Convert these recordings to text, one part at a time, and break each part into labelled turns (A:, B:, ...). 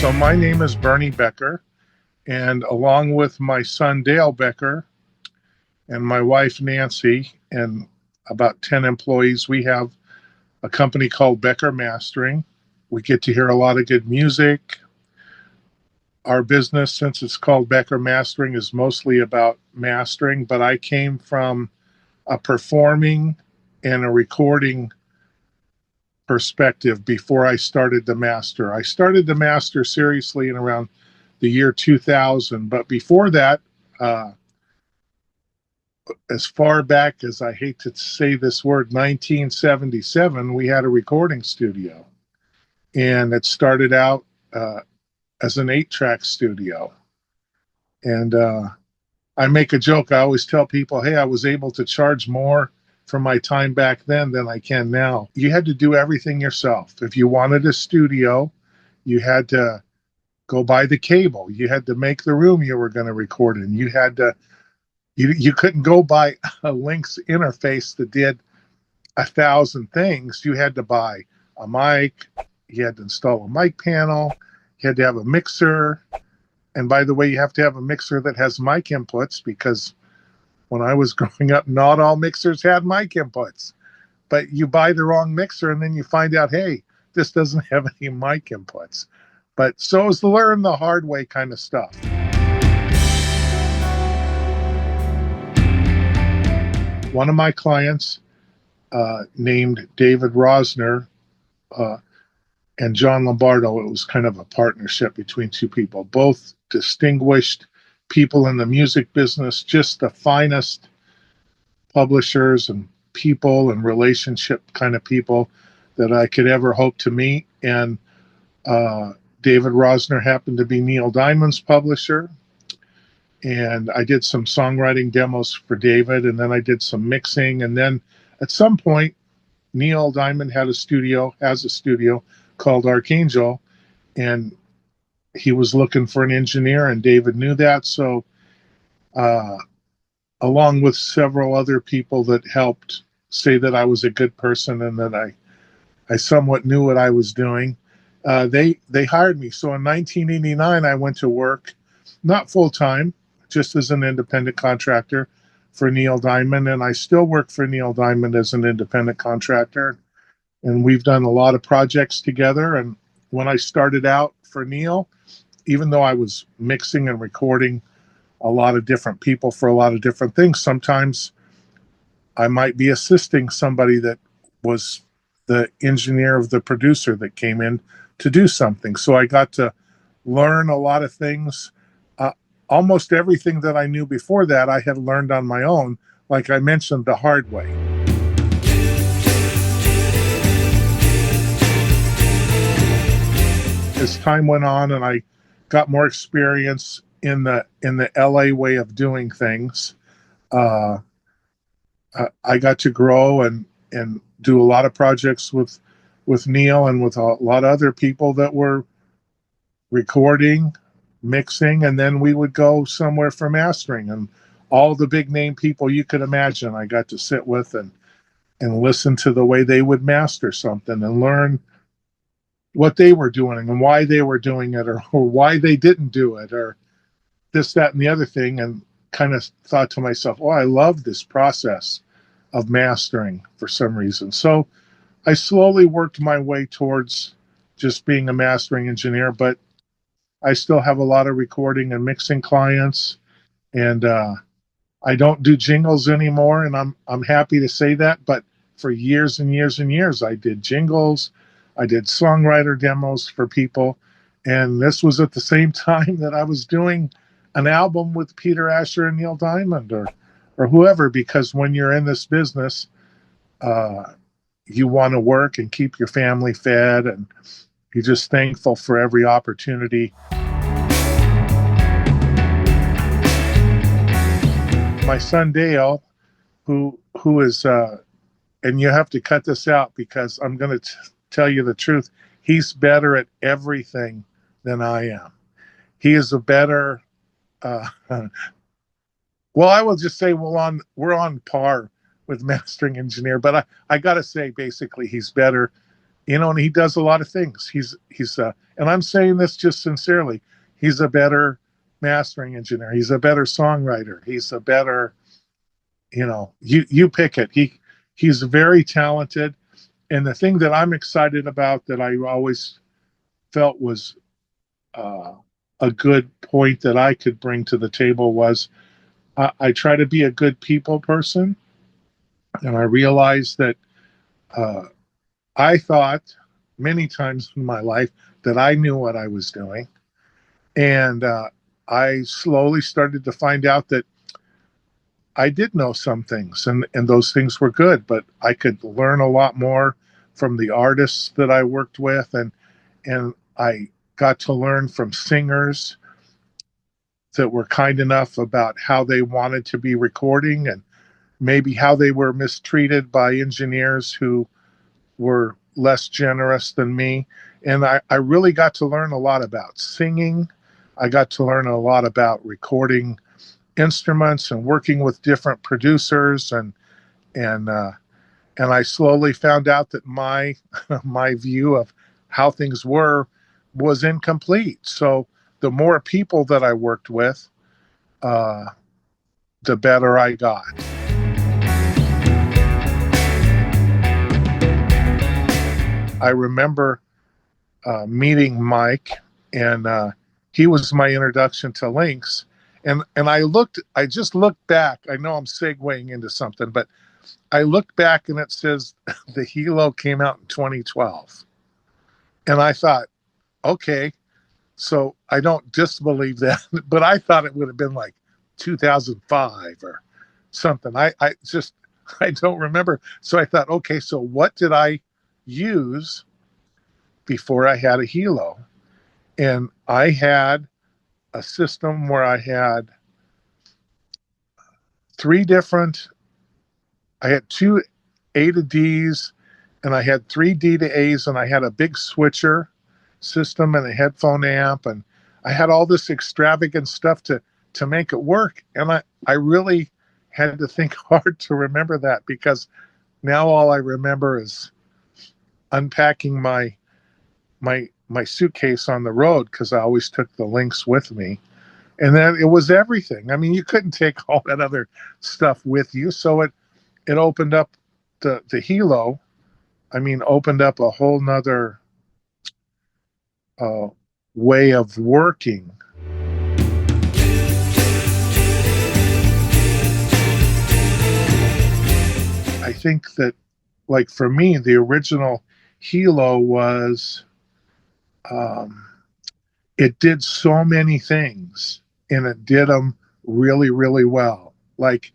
A: So my name is Bernie Becker, and along with my son Dale Becker and my wife Nancy and about 10 employees, we have a company called Becker Mastering. We get to hear a lot of good music. Our business, since it's called Becker Mastering, is mostly about mastering, but I came from a performing and a recording perspective before I started the master. I started the master seriously in around the year 2000, but before that, as far back as, I hate to say this word, 1977, we had a recording studio, and it started out as an 8-track studio. And I make a joke. I always tell people, hey, I was able to charge more for my time back then than I can now. You had to do everything yourself. If you wanted a studio, you had to go buy the cable. You had to make the room you were going to record in. You couldn't go buy a Lynx interface that did 1,000 things. You had to buy a mic. You had to install a mic panel. You had to have a mixer. And by the way, you have to have a mixer that has mic inputs, because when I was growing up, not all mixers had mic inputs. But you buy the wrong mixer and then you find out, hey, this doesn't have any mic inputs. But so it's learn the hard way kind of stuff. One of my clients named David Rosner and John Lombardo, it was kind of a partnership between two people, both distinguished people in the music business, just the finest publishers and people and relationship kind of people that I could ever hope to meet. And David Rosner happened to be Neil Diamond's publisher. And I did some songwriting demos for David, and then I did some mixing. And then at some point, Neil Diamond has a studio called Archangel, and he was looking for an engineer, and David knew that. So along with several other people that helped say that I was a good person and that I somewhat knew what I was doing, they hired me. So in 1989, I went to work, not full-time, just as an independent contractor for Neil Diamond. And I still work for Neil Diamond as an independent contractor. And we've done a lot of projects together. And when I started out for Neil, even though I was mixing and recording a lot of different people for a lot of different things, sometimes I might be assisting somebody that was the engineer of the producer that came in to do something. So I got to learn a lot of things. Almost everything that I knew before that, I had learned on my own, like I mentioned, the hard way. As time went on and I got more experience in the LA way of doing things, I got to grow and do a lot of projects with Neil and with a lot of other people that were recording, mixing, and then we would go somewhere for mastering. And all the big name people you could imagine, I got to sit with and listen to the way they would master something and learn what they were doing and why they were doing it, or why they didn't do it, or this, that, and the other thing. And kind of thought to myself, oh, I love this process of mastering for some reason. So I slowly worked my way towards just being a mastering engineer, but I still have a lot of recording and mixing clients, and I don't do jingles anymore, and I'm happy to say that. But for years and years and years, I did jingles, I did songwriter demos for people, and this was at the same time that I was doing an album with Peter Asher and Neil Diamond, or whoever, because when you're in this business, you want to work and keep your family fed, and you're just thankful for every opportunity. My son Dale, who is, and you have to cut this out because I'm going to tell you the truth, he's better at everything than I am. He is a better, well, I will just say we're on par with mastering engineer, but I got to say, basically, he's better And he does a lot of things. And I'm saying this just sincerely. He's a better mastering engineer. He's a better songwriter. He's a better, you pick it. He's very talented. And the thing that I'm excited about that I always felt was uh, a good point that I could bring to the table was I try to be a good people person. And I realized that uh, I thought many times in my life that I knew what I was doing. And I slowly started to find out that I did know some things, and those things were good, but I could learn a lot more from the artists that I worked with. And I got to learn from singers that were kind enough about how they wanted to be recording and maybe how they were mistreated by engineers who were less generous than me. And I really got to learn a lot about singing. I got to learn a lot about recording instruments and working with different producers and and I slowly found out that my my view of how things were was incomplete. So the more people that I worked with, uh, the better I got. I remember meeting Mike, and he was my introduction to Lynx. And I just looked back. I know I'm segueing into something, but I looked back and it says the Hilo came out in 2012. And I thought, okay, so I don't disbelieve that, but I thought it would have been like 2005 or something. I don't remember. So I thought, okay, so what did I use before I had a Hilo? And I had a system where I had three different, I had two A to Ds, and I had three D to A's, and I had a big switcher system and a headphone amp, and I had all this extravagant stuff to make it work. And I really had to think hard to remember that, because now all I remember is unpacking my suitcase on the road, because I always took the Lynx with me. And then it was everything. I mean, you couldn't take all that other stuff with you. So it opened up the Hilo. I mean, opened up a whole nother uh, way of working. I think that, like, for me, the original Hilo was, um, it did so many things, and it did them really, really well. Like,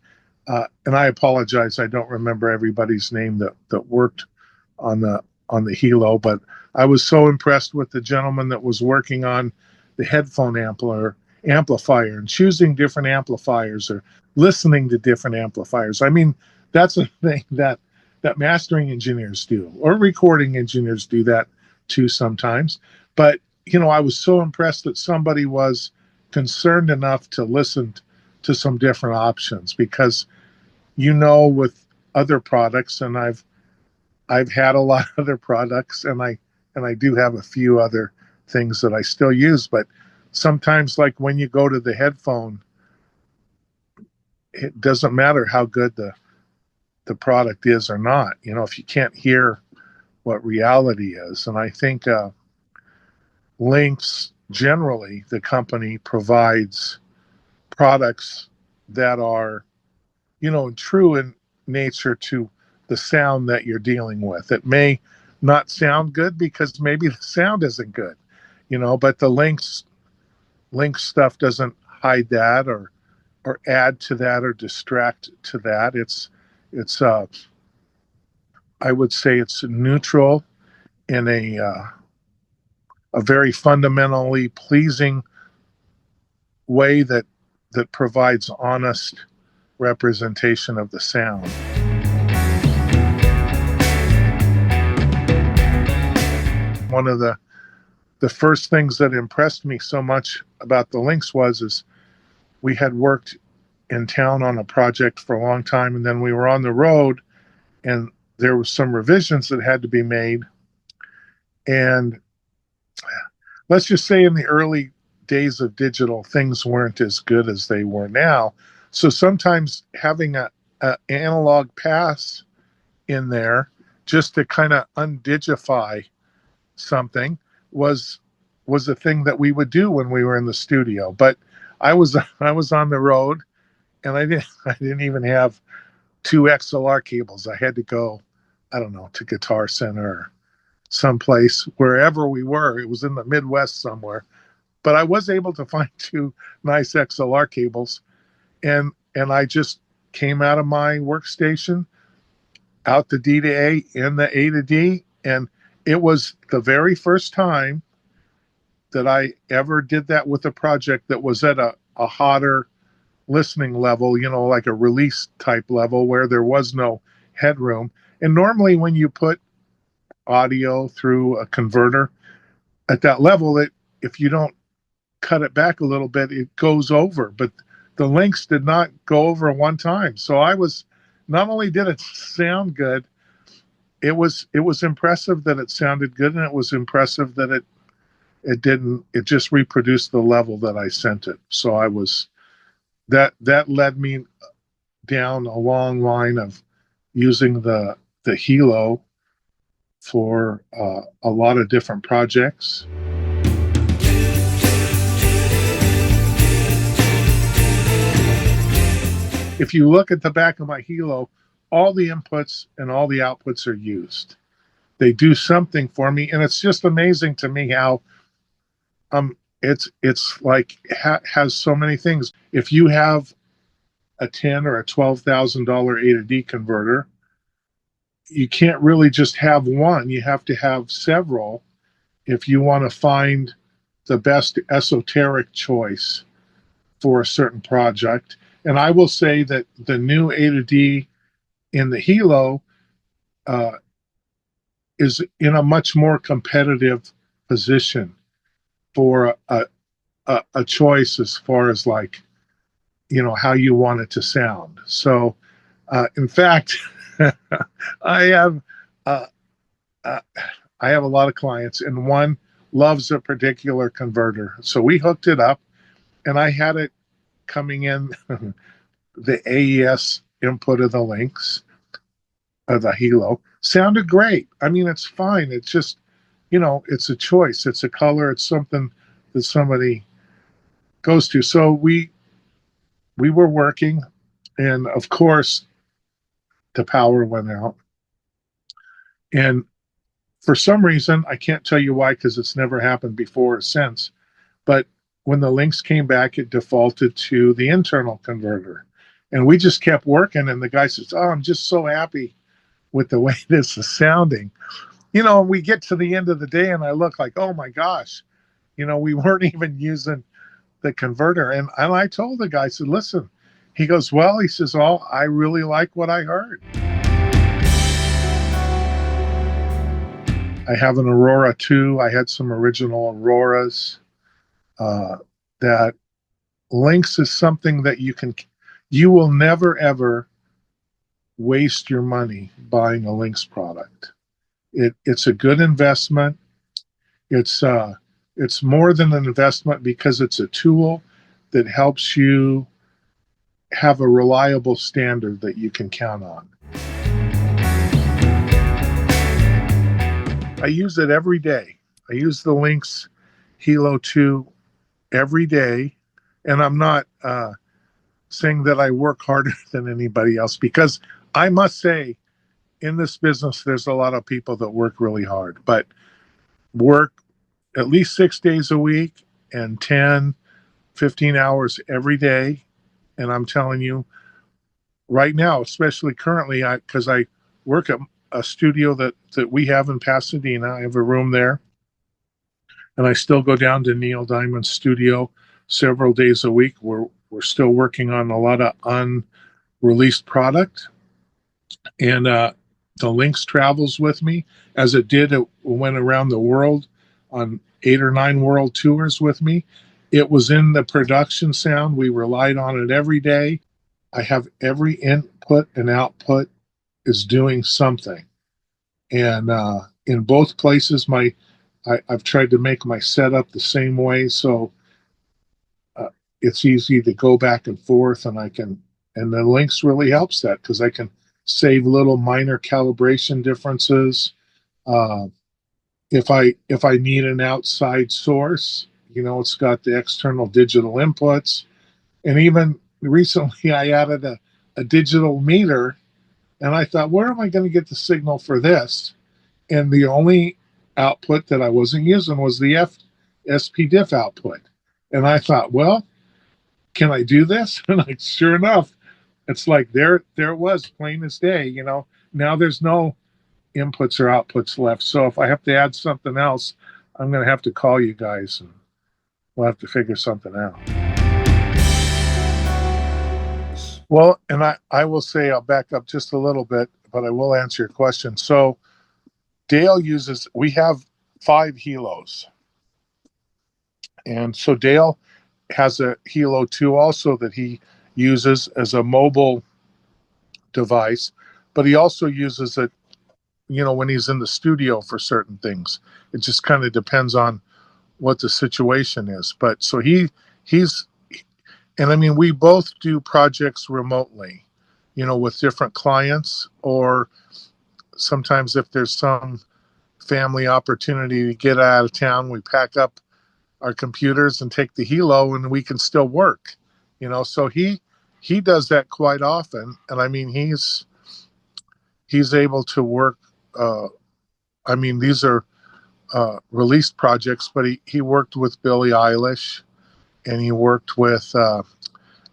A: and I apologize, I don't remember everybody's name that worked on the Hilo, but I was so impressed with the gentleman that was working on the headphone amplifier and choosing different amplifiers or listening to different amplifiers. I mean, that's a thing that mastering engineers do, or recording engineers do that too sometimes. But I was so impressed that somebody was concerned enough to listen to some different options, because with other products, and I've had a lot of other products, and I do have a few other things that I still use, but sometimes, like, when you go to the headphone, it doesn't matter how good the product is or not, if you can't hear what reality is. And I think Lynx, generally, the company, provides products that are, true in nature to the sound that you're dealing with. It may not sound good because maybe the sound isn't good, but the Lynx stuff doesn't hide that or add to that or distract to that. It's I would say it's neutral in a very fundamentally pleasing way that provides honest representation of the sound. One of the first things that impressed me so much about the Lynx is we had worked in town on a project for a long time, and then we were on the road, and there were some revisions that had to be made. And let's just say in the early days of digital, things weren't as good as they were now. So sometimes having a analog pass in there just to kind of undigify something was a thing that we would do when we were in the studio. But I was on the road, and I didn't even have two XLR cables. I had to go, I don't know, to Guitar Center or someplace, wherever we were. It was in the Midwest somewhere, but I was able to find two nice XLR cables, and I just came out of my workstation, out the D to A, in the A to D, and it was the very first time that I ever did that with a project that was at a hotter listening level, you know, like a release type level where there was no headroom. And normally when you put audio through a converter at that level, that if you don't cut it back a little bit, it goes over. But the Lynx did not go over one time. So I was, not only did it sound good, it was impressive that it sounded good, and it was impressive that it just reproduced the level that I sent it. So I was, that led me down a long line of using the Hilo for a lot of different projects. If you look at the back of my Hilo, all the inputs and all the outputs are used. They do something for me, and it's just amazing to me how it's like has so many things. If you have a $10,000 or a $12,000 A to D converter, you can't really just have one. You have to have several if you want to find the best esoteric choice for a certain project. And I will say that the new A to D in the Hilo is in a much more competitive position for a choice as far as, like, you know, how you want it to sound. So in fact, I have I have a lot of clients, and one loves a particular converter. So we hooked it up, and I had it coming in the AES input of the Lynx, of the Hilo. Sounded great. I mean, it's fine. It's just, you know, it's a choice. It's a color. It's something that somebody goes to. So we were working, and of course, the power went out. And for some reason, I can't tell you why, because it's never happened before or since, but when the Lynx came back, it defaulted to the internal converter. And we just kept working, and the guy says, "Oh, I'm just so happy with the way this is sounding." You know, we get to the end of the day, and I look like, oh my gosh, you know, we weren't even using the converter. And I told the guy, I said, listen, he goes, well, he says, oh, I really like what I heard. I have an Aurora too. I had some original Auroras. That Lynx is something that you will never ever waste your money buying a Lynx product. It's a good investment. It's more than an investment because it's a tool that helps you have a reliable standard that you can count on. I use it every day. I use the Lynx Hilo 2 every day, and I'm not saying that I work harder than anybody else, because I must say, in this business, there's a lot of people that work really hard, but work at least 6 days a week and 10, 15 hours every day. And I'm telling you right now, especially currently, because I work at a studio that we have in Pasadena. I have a room there, and I still go down to Neil Diamond's studio several days a week. We're still working on a lot of unreleased product, and the Lynx travels with me, as it did. It went around the world on 8 or 9 world tours with me. It was in the production sound. We relied on it every day. I have every input and output is doing something. And in both places, my I've tried to make my setup the same way, so uh, it's easy to go back and forth, and and the Lynx really helps that because I can save little minor calibration differences. Uh, if I need an outside source, it's got the external digital inputs, and even recently I added a digital meter, and I thought, where am I going to get the signal for this? And the only output that I wasn't using was the SPDIF output. And I thought, well, can I do this? And sure enough, it's like there it was, plain as day. Now there's no inputs or outputs left. So if I have to add something else, I'm going to have to call you guys, and we'll have to figure something out. Well, and I will say, I'll back up just a little bit, but I will answer your question. So Dale we have 5 Hilos. And so Dale has a Hilo 2 also that he uses as a mobile device, but he also uses it, when he's in the studio for certain things. It just kind of depends on what the situation is. But so he's, and I mean, we both do projects remotely, with different clients, or sometimes if there's some family opportunity to get out of town, we pack up our computers and take the Hilo, and we can still work, so he does that quite often. And I mean, he's able to work. I mean, these are released projects, but he worked with Billie Eilish, and he worked with, I'm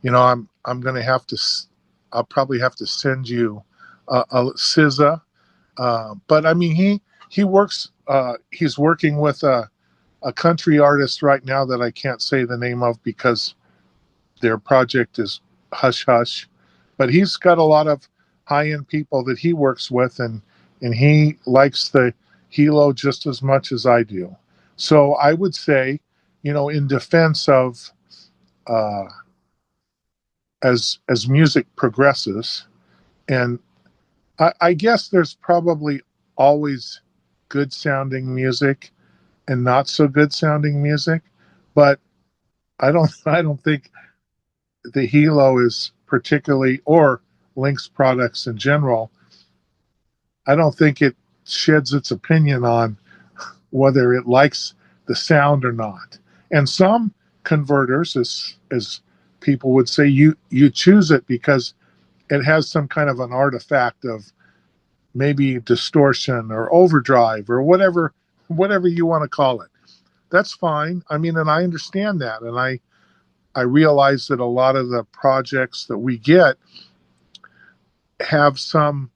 A: going to I'll probably have to send you a SZA. But I mean, he works, he's working with a country artist right now that I can't say the name of because their project is hush hush, but he's got a lot of high-end people that he works with, and he likes the Hilo just as much as I do. So I would say, in defense of, as music progresses, and I guess there's probably always good sounding music and not so good sounding music, but I don't think the Hilo is particularly, or Lynx products in general, I don't think it sheds its opinion on whether it likes the sound or not. And some converters, as people would say, you choose it because it has some kind of an artifact of maybe distortion or overdrive or whatever you want to call it. That's fine. I mean, and I understand that, and I realize that a lot of the projects that we get have some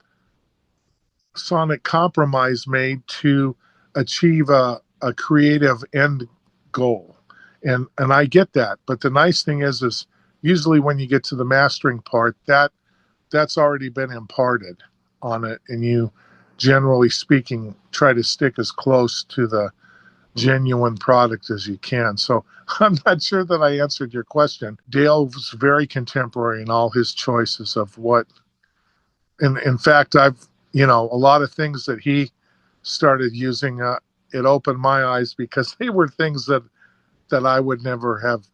A: sonic compromise made to achieve a creative end goal. And I get that. But the nice thing is usually when you get to the mastering part, that's already been imparted on it. And you, generally speaking, try to stick as close to the genuine product as you can. So I'm not sure that I answered your question. Dale was very contemporary in all his choices of what, and in fact, a lot of things that he started using, it opened my eyes because they were things that I would never have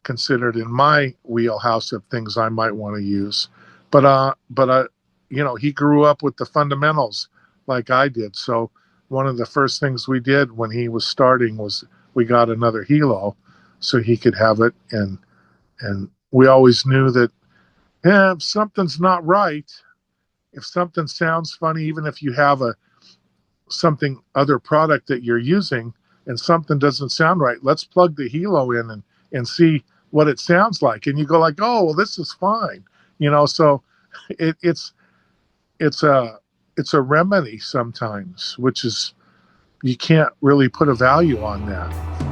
A: considered in my wheelhouse of things I might want to use. But he grew up with the fundamentals like I did. So one of the first things we did when he was starting was we got another Hilo so he could have it. And we always knew that, if something's not right, if something sounds funny, even if you have something other product that you're using and something doesn't sound right, let's plug the Hilo in and see what it sounds like. And you go like, oh, well, this is fine. So it's a remedy sometimes, which is, you can't really put a value on that.